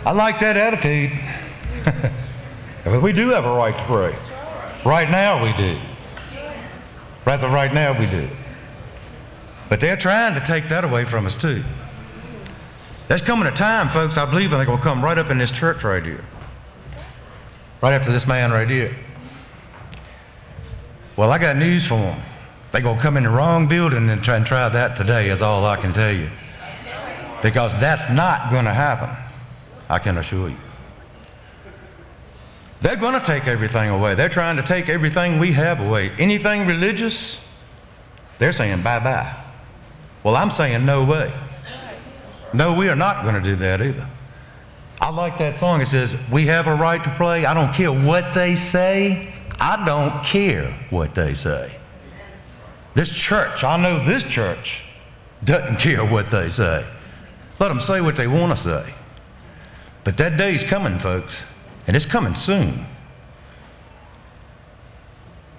I like that attitude. We do have a right to pray. Right now we do. As of right now we do. But they're trying to take that away from us too. There's coming a time, folks, I believe they're going to come right up in this church right here. Right after this man right here. Well, I got news for them. They're going to come in the wrong building and try that today is all I can tell you. Because that's not going to happen, I can assure you. They're going to take everything away. They're trying to take everything we have away. Anything religious, they're saying bye-bye. Well, I'm saying no way. No, we are not going to do that either. I like that song. It says, we have a right to pray. I don't care what they say. I don't care what they say. This church, I know this church doesn't care what they say. Let them say what they want to say. But that day's coming, folks, and it's coming soon.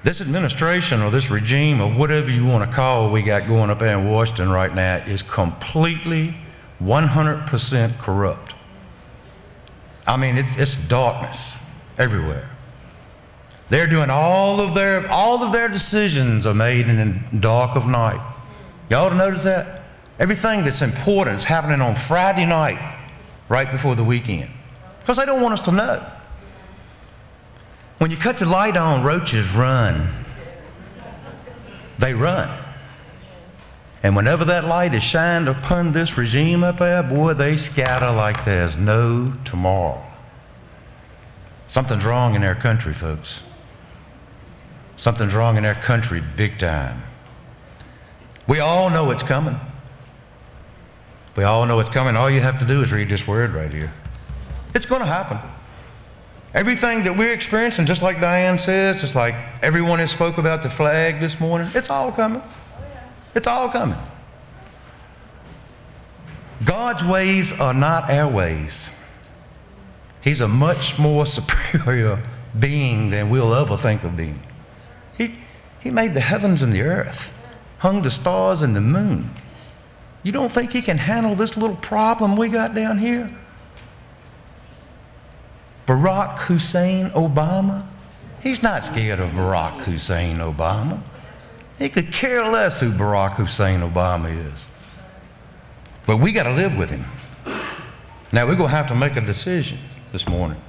This administration or this regime or whatever you want to call we got going up there in Washington right now is completely 100% corrupt. I mean, it's darkness everywhere. They're doing all of their decisions are made in the dark of night. Y'all to notice that? Everything that's important is happening on Friday night, right before the weekend. Because they don't want us to know. When you cut the light on, roaches run. They run. And whenever that light is shined upon this regime up there, boy, they scatter like there's no tomorrow. Something's wrong in our country, folks. Something's wrong in our country big time. We all know it's coming. We all know it's coming. All you have to do is read this word right here. It's going to happen. Everything that we're experiencing, just like Diane says, just like everyone has spoke about the flag this morning, it's all coming. It's all coming. God's ways are not our ways. He's a much more superior being than we'll ever think of being. He made the heavens and the earth, hung the stars and the moon. You don't think he can handle this little problem we got down here? Barack Hussein Obama, he's not scared of Barack Hussein Obama. He could care less who Barack Hussein Obama is. But we got to live with him. Now we're going to have to make a decision this morning.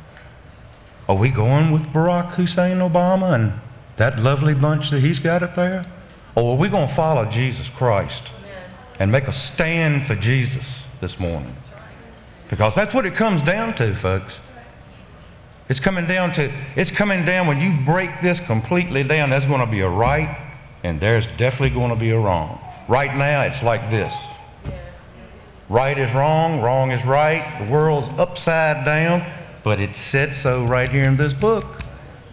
Are we going with Barack Hussein Obama and that lovely bunch that he's got up there? Or are we going to follow Jesus Christ and make a stand for Jesus this morning? Because that's what it comes down to, folks. It's coming down when you break this completely down, there's going to be a right and there's definitely going to be a wrong. Right now, it's like this. Right is wrong, wrong is right. The world's upside down, but it said so right here in this book.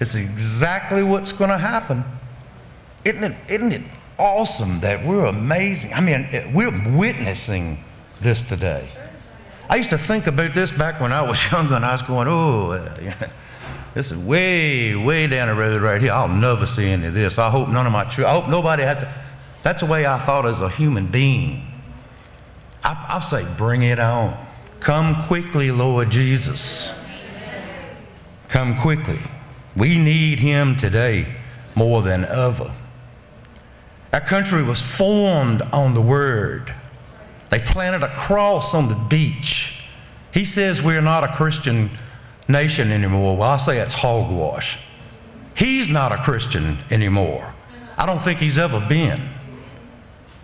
It's exactly what's going to happen. Isn't it awesome that we're amazing? I mean, we're witnessing this today. I used to think about this back when I was younger, and I was going, this is way, way down the road right here. I'll never see any of this. I hope none of my children, I hope nobody has to. That's the way I thought as a human being. I say, bring it on. Come quickly, Lord Jesus. Come quickly. We need him today more than ever. Our country was formed on the word. They planted a cross on the beach. He says we're not a Christian nation anymore. Well, I say it's hogwash. He's not a Christian anymore. I don't think he's ever been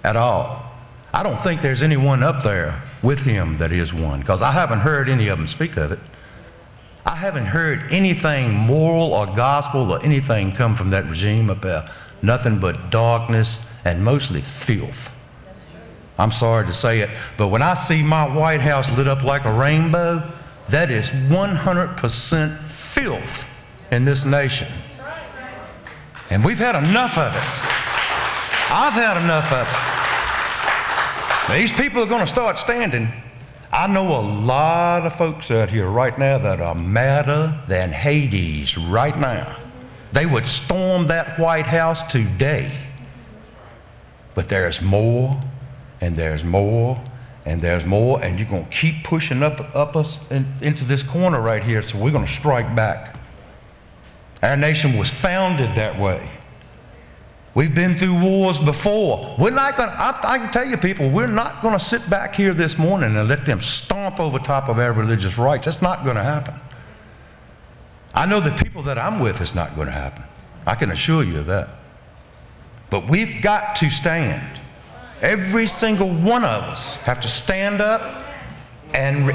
at all. I don't think there's anyone up there with him that is one, because I haven't heard any of them speak of it. I haven't heard anything moral or gospel or anything come from that regime up there. Nothing but darkness and mostly filth. I'm sorry to say it, but when I see my White House lit up like a rainbow, that is 100% filth in this nation. And we've had enough of it. I've had enough of it. These people are going to start standing. I know a lot of folks out here right now that are madder than Hades right now. They would storm that White House today. But there's more, and there's more, And there's more, and you're going to keep pushing up us into this corner right here, so we're going to strike back. Our nation was founded that way. We've been through wars before. We're not going to, I can tell you people, we're not going to sit back here this morning and let them stomp over top of our religious rights. That's not going to happen. I know the people that I'm with, it's not going to happen. I can assure you of that. But we've got to stand. Every single one of us have to stand up and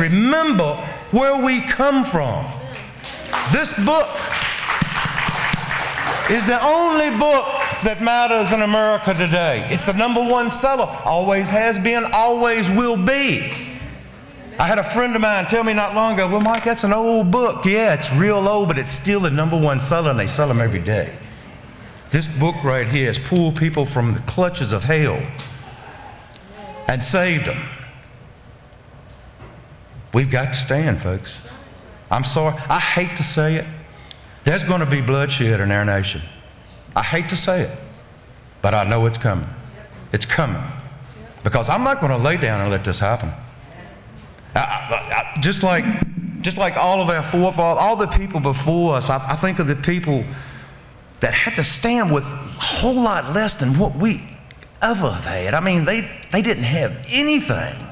remember where we come from. This book is the only book that matters in America today. It's the #1 seller. Always has been, always will be. I had a friend of mine tell me not long ago, well, Mike, that's an old book. Yeah, it's real old, but it's still the #1 seller, and they sell them every day. This book right here has pulled people from the clutches of hell and saved them. We've got to stand, folks. I'm sorry. I hate to say it. There's going to be bloodshed in our nation. I hate to say it, but I know it's coming. It's coming. Because I'm not going to lay down and let this happen. Just like all of our forefathers, all the people before us, I think of the people that had to stand with a whole lot less than what we ever have had. I mean, they didn't have anything.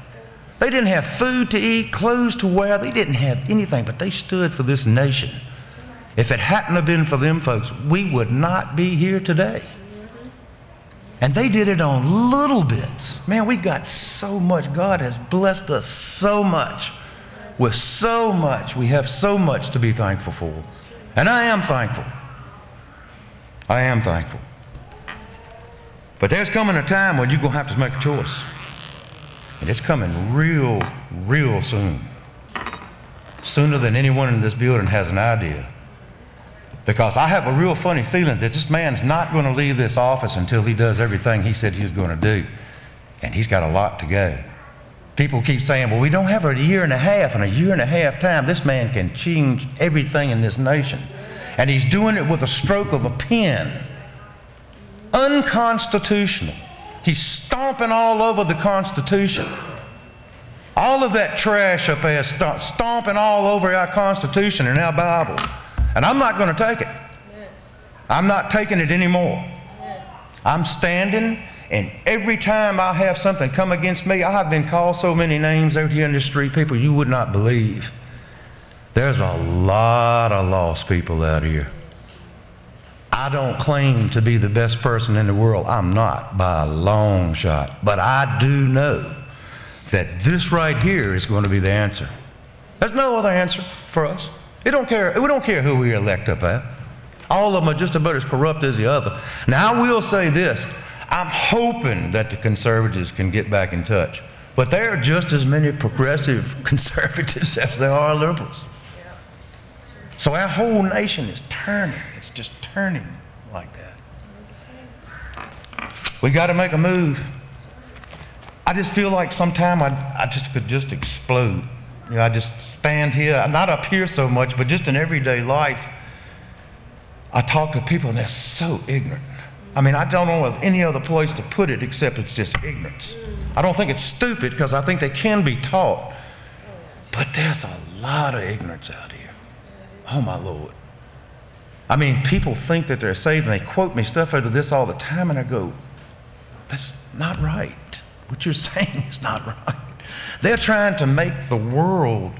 They didn't have food to eat, clothes to wear. They didn't have anything, but they stood for this nation. If it hadn't have been for them folks, we would not be here today. And they did it on little bits. Man, we got so much. God has blessed us so much. With so much. We have so much to be thankful for. And I am thankful. I am thankful. But there's coming a time when you're going to have to make a choice. And it's coming real, real soon. Sooner than anyone in this building has an idea. Because I have a real funny feeling that this man's not going to leave this office until he does everything he said he was going to do. And he's got a lot to go. People keep saying, well, we don't have a year and a half. In a year and a half time, this man can change everything in this nation. And he's doing it with a stroke of a pen. Unconstitutional. He's stomping all over the Constitution. All of that trash up there stomping all over our Constitution and our Bible. And I'm not going to take it. I'm not taking it anymore. I'm standing, and every time I have something come against me, I have been called so many names out here in the street, people you would not believe. There's a lot of lost people out here. I don't claim to be the best person in the world. I'm not by a long shot. But I do know that this right here is going to be the answer. There's no other answer for us. We don't care who we elect up at. All of them are just about as corrupt as the other. Now, I will say this. I'm hoping that the conservatives can get back in touch. But there are just as many progressive conservatives as there are liberals. So our whole nation is turning. It's just turning like that. We got to make a move. I just feel like sometime I just could just explode. You know, I just stand here, not up here so much, but just in everyday life, I talk to people and they're so ignorant. I mean, I don't know of any other place to put it except it's just ignorance. I don't think it's stupid because I think they can be taught. But there's a lot of ignorance out here. Oh, my Lord. I mean, people think that they're saved and they quote me stuff out of this all the time and I go, that's not right. What you're saying is not right. They're trying to make the world,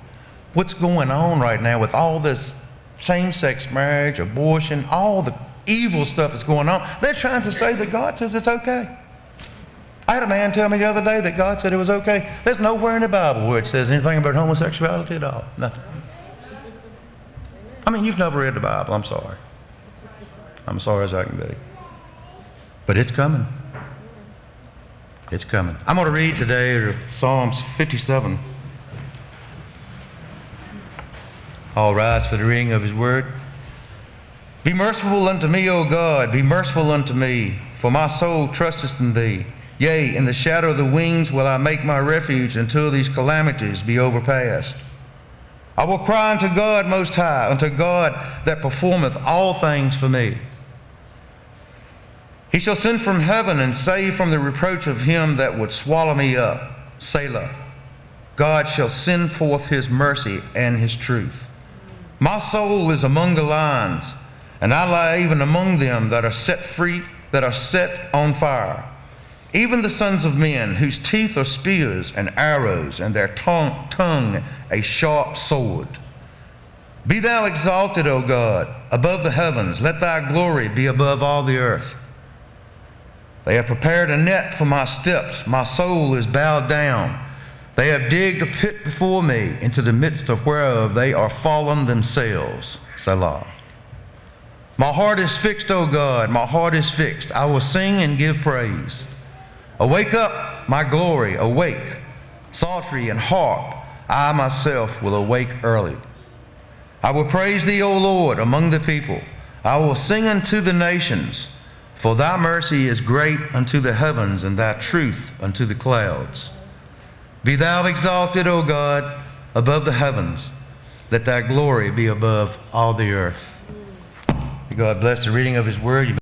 what's going on right now with all this same-sex marriage, abortion, all the evil stuff that's going on, they're trying to say that God says it's okay. I had a man tell me the other day that God said it was okay. There's nowhere in the Bible where it says anything about homosexuality at all. Nothing. I mean, you've never read the Bible. I'm sorry. I'm sorry as I can be. But it's coming. It's coming. I'm going to read today Psalms 57. All rise for the reading of his word. Be merciful unto me, O God, be merciful unto me, for my soul trusteth in thee. Yea, in the shadow of the wings will I make my refuge until these calamities be overpast. I will cry unto God most high, unto God that performeth all things for me. He shall send from heaven and save from the reproach of him that would swallow me up. Selah. God shall send forth his mercy and his truth. My soul is among the lions, and I lie even among them that are set free, that are set on fire. Even the sons of men, whose teeth are spears and arrows, and their tongue a sharp sword. Be thou exalted, O God, above the heavens. Let thy glory be above all the earth. They have prepared a net for my steps. My soul is bowed down. They have digged a pit before me, into the midst of whereof they are fallen themselves. Selah. My heart is fixed, O God, my heart is fixed. I will sing and give praise. Awake up, my glory, awake. Psaltery and harp, I myself will awake early. I will praise thee, O Lord, among the people. I will sing unto the nations, for thy mercy is great unto the heavens, and thy truth unto the clouds. Be thou exalted, O God, above the heavens. Let thy glory be above all the earth. May God bless the reading of his word. You may